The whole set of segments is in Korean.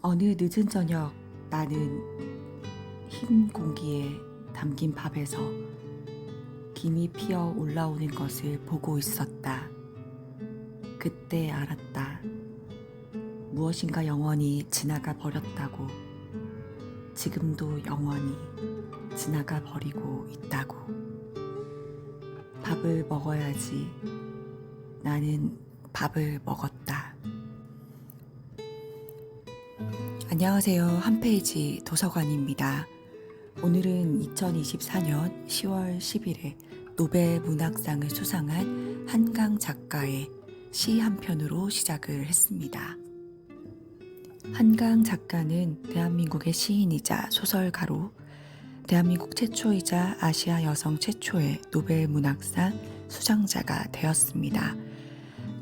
어느 늦은 저녁 나는 흰 공기에 담긴 밥에서 김이 피어 올라오는 것을 보고 있었다. 그때 알았다. 무엇인가 영원히 지나가 버렸다고. 지금도 영원히 지나가 버리고 있다고. 밥을 먹어야지. 나는 밥을 먹었다. 안녕하세요. 한 페이지 도서관입니다. 오늘은 2024년 10월 10일에 노벨 문학상을 수상한 한강 작가의 시 한 편으로 시작을 했습니다. 한강 작가는 대한민국의 시인이자 소설가로 대한민국 최초이자 아시아 여성 최초의 노벨 문학상 수상자가 되었습니다.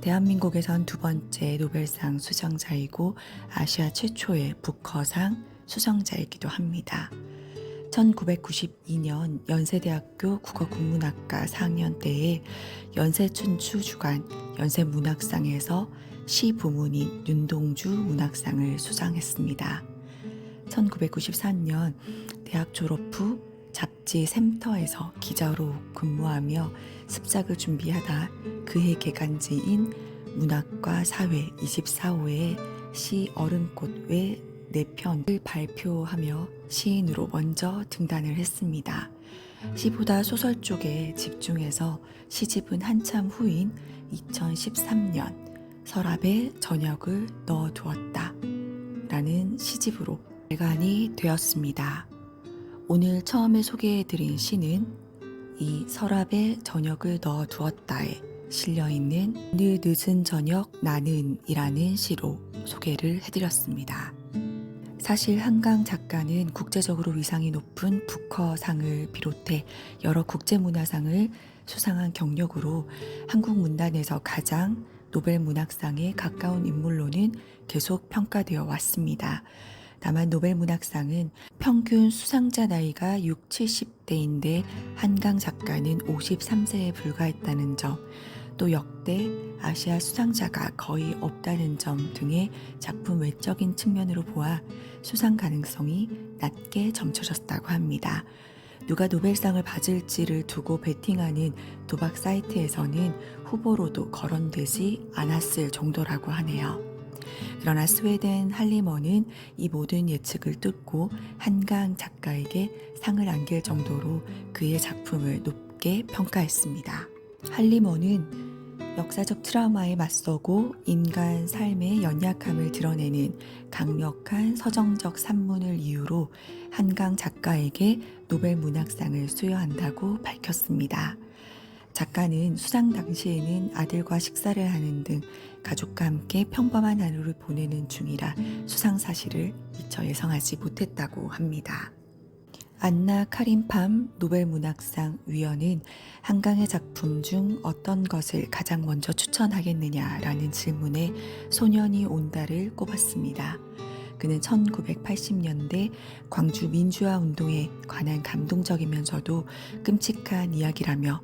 대한민국에선 두 번째 노벨상 수상자이고 아시아 최초의 부커상 수상자이기도 합니다. 1992년 연세대학교 국어국문학과 4학년 때에 연세춘추 주간 연세문학상에서 시 부문인 윤동주 문학상을 수상했습니다. 1993년 대학 졸업 후 잡지 샘터에서 기자로 근무하며 습작을 준비하다 그해 개간지인 문학과 사회 24호의 시 어른꽃 외 4편을 발표하며 시인으로 먼저 등단을 했습니다. 시보다 소설 쪽에 집중해서 시집은 한참 후인 2013년 서랍에 저녁을 넣어두었다 라는 시집으로 발간이 되었습니다. 오늘 처음에 소개해드린 시는 이 서랍에 저녁을 넣어두었다에 실려있는 어느 늦은 저녁 나는 이라는 시로 소개를 해드렸습니다. 사실 한강 작가는 국제적으로 위상이 높은 부커상을 비롯해 여러 국제문화상을 수상한 경력으로 한국 문단에서 가장 노벨 문학상에 가까운 인물로는 계속 평가되어 왔습니다. 다만 노벨 문학상은 평균 수상자 나이가 6, 70대인데 한강 작가는 53세에 불과했다는 점, 또 역대 아시아 수상자가 거의 없다는 점 등의 작품 외적인 측면으로 보아 수상 가능성이 낮게 점쳐졌다고 합니다. 누가 노벨상을 받을지를 두고 베팅하는 도박 사이트에서는 후보로도 거론되지 않았을 정도라고 하네요. 그러나 스웨덴 할리먼은 이 모든 예측을 뚫고 한강 작가에게 상을 안길 정도로 그의 작품을 높게 평가했습니다. 할리먼은 역사적 트라우마에 맞서고 인간 삶의 연약함을 드러내는 강력한 서정적 산문을 이유로 한강 작가에게 노벨 문학상을 수여한다고 밝혔습니다. 작가는 수상 당시에는 아들과 식사를 하는 등 가족과 함께 평범한 하루를 보내는 중이라 수상 사실을 미처 예상하지 못했다고 합니다. 안나 카림팜 노벨 문학상 위원은 한강의 작품 중 어떤 것을 가장 먼저 추천하겠느냐라는 질문에 소년이 온다를 꼽았습니다. 그는 1980년대 광주 민주화 운동에 관한 감동적이면서도 끔찍한 이야기라며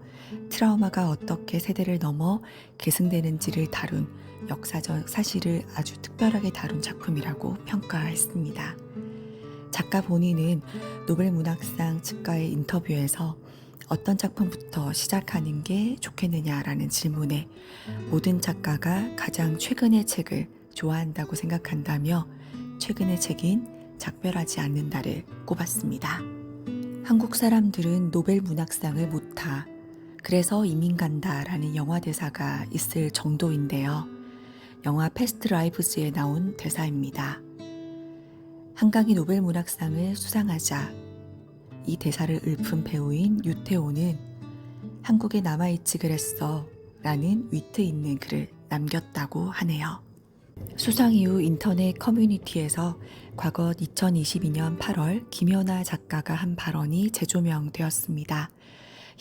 트라우마가 어떻게 세대를 넘어 계승되는지를 다룬 역사적 사실을 아주 특별하게 다룬 작품이라고 평가했습니다. 작가 본인은 노벨 문학상 측과의 인터뷰에서 어떤 작품부터 시작하는 게 좋겠느냐라는 질문에 모든 작가가 가장 최근의 책을 좋아한다고 생각한다며 최근의 책인 작별하지 않는다를 꼽았습니다. 한국 사람들은 노벨 문학상을 못 타. 그래서 이민 간다라는 영화 대사가 있을 정도인데요. 영화 패스트 라이브스에 나온 대사입니다. 한강이 노벨 문학상을 수상하자 이 대사를 읊은 배우인 유태오는 한국에 남아있지 그랬어 라는 위트 있는 글을 남겼다고 하네요. 수상 이후 인터넷 커뮤니티에서 과거 2022년 8월 김연아 작가가 한 발언이 재조명되었습니다.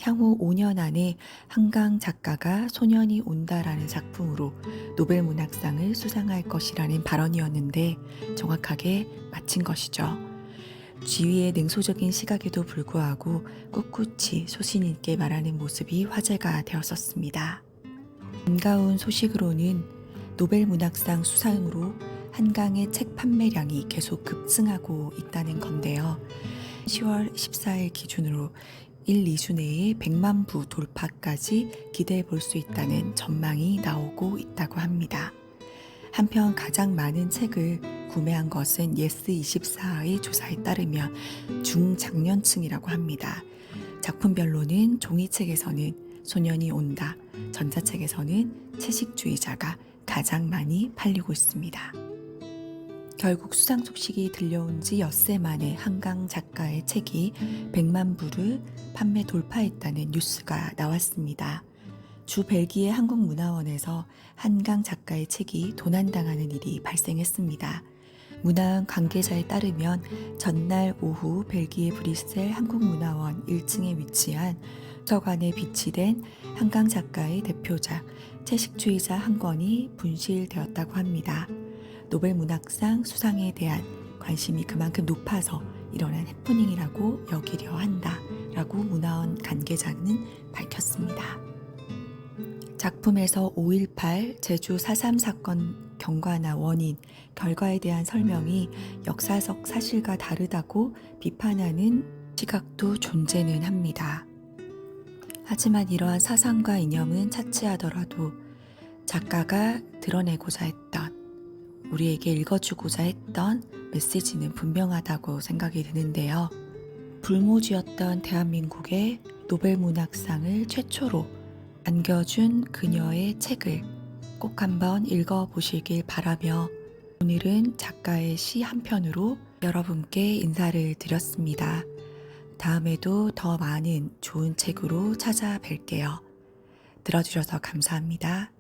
향후 5년 안에 한강 작가가 소년이 온다라는 작품으로 노벨 문학상을 수상할 것이라는 발언이었는데 정확하게 맞힌 것이죠. 지위의 냉소적인 시각에도 불구하고 꿋꿋이 소신 있게 말하는 모습이 화제가 되었었습니다. 반가운 소식으로는 노벨 문학상 수상으로 한강의 책 판매량이 계속 급증하고 있다는 건데요. 10월 14일 기준으로 1, 2주 내에 100만 부 돌파까지 기대해 볼 수 있다는 전망이 나오고 있다고 합니다. 한편 가장 많은 책을 구매한 것은 예스24의 조사에 따르면 중장년층이라고 합니다. 작품별로는 종이책에서는 소년이 온다, 전자책에서는 채식주의자가 가장 많이 팔리고 있습니다. 결국 수상 소식이 들려온 지 엿새 만에 한강 작가의 책이 100만 부를 판매 돌파했다는 뉴스가 나왔습니다. 주 벨기에 한국문화원에서 한강 작가의 책이 도난당하는 일이 발생했습니다. 문화원 관계자에 따르면 전날 오후 벨기에 브뤼셀 한국문화원 1층에 위치한 도서관에 비치된 한강 작가의 대표작 채식주의자 한 권이 분실되었다고 합니다. 노벨 문학상 수상에 대한 관심이 그만큼 높아서 일어난 해프닝이라고 여기려 한다라고 문화원 관계자는 밝혔습니다. 작품에서 5.18 제주 4.3 사건 경과나 원인, 결과에 대한 설명이 역사적 사실과 다르다고 비판하는 시각도 존재는 합니다. 하지만 이러한 사상과 이념은 차치하더라도 작가가 드러내고자 했던, 우리에게 읽어주고자 했던 메시지는 분명하다고 생각이 드는데요. 불모지였던 대한민국의 노벨 문학상을 최초로 안겨준 그녀의 책을 꼭 한번 읽어보시길 바라며 오늘은 작가의 시 한 편으로 여러분께 인사를 드렸습니다. 다음에도 더 많은 좋은 책으로 찾아뵐게요. 들어주셔서 감사합니다.